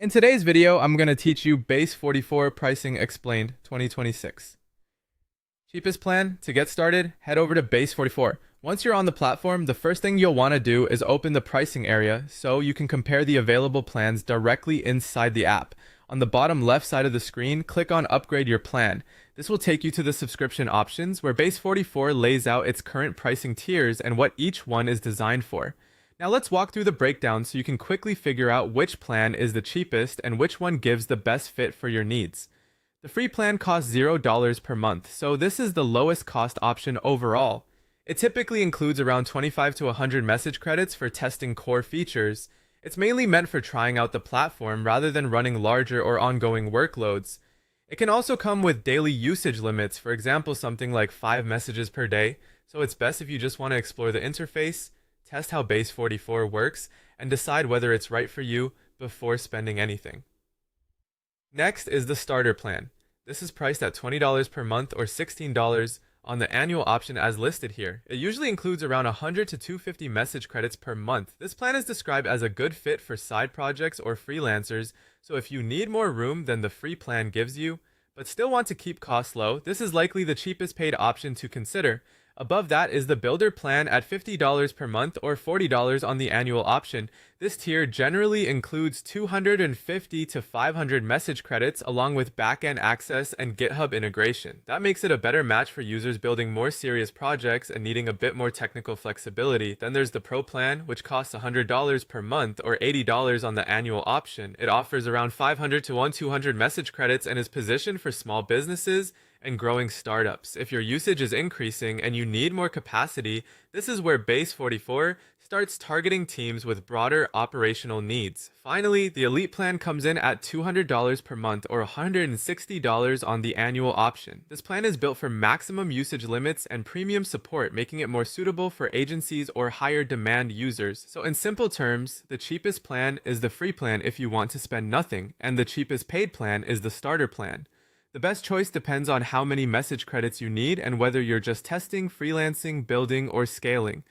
In today's video, I'm going to teach you Base44 Pricing Explained 2026. Cheapest plan? To get started, head over to Base44. Once you're on the platform, the first thing you'll want to do is open the pricing area so you can compare the available plans directly inside the app. On the bottom left side of the screen, click on Upgrade Your Plan. This will take you to the subscription options where Base44 lays out its current pricing tiers and what each one is designed for. Now let's walk through the breakdown so you can quickly figure out which plan is the cheapest and which one gives the best fit for your needs. The free plan costs $0 per month, so this is the lowest cost option overall. It typically includes around 25 to 100 message credits for testing core features. It's mainly meant for trying out the platform rather than running larger or ongoing workloads. It can also come with daily usage limits, for example something like 5 messages per day, so it's best if you just want to explore the interface, test how Base44 works, and decide whether it's right for you before spending anything. Next is the starter plan. This is priced at $20 per month or $16 on the annual option as listed here. It usually includes around 100 to 250 message credits per month. This plan is described as a good fit for side projects or freelancers, so if you need more room than the free plan gives you, but still want to keep costs low, this is likely the cheapest paid option to consider. Above that is the Builder plan at $50 per month or $40 on the annual option. This tier generally includes 250 to 500 message credits along with backend access and GitHub integration. That makes it a better match for users building more serious projects and needing a bit more technical flexibility. Then there's the Pro plan, which costs $100 per month or $80 on the annual option. It offers around 500 to 200 message credits and is positioned for small businesses and growing startups. If your usage is increasing and you need more capacity, this is where Base44 starts targeting teams with broader operational needs. Finally, the Elite plan comes in at $200 per month or $160 on the annual option. This plan is built for maximum usage limits and premium support, making it more suitable for agencies or higher demand users. So in simple terms, the cheapest plan is the free plan if you want to spend nothing, and the cheapest paid plan is the starter plan. The best choice depends on how many message credits you need and whether you're just testing, freelancing, building, or scaling.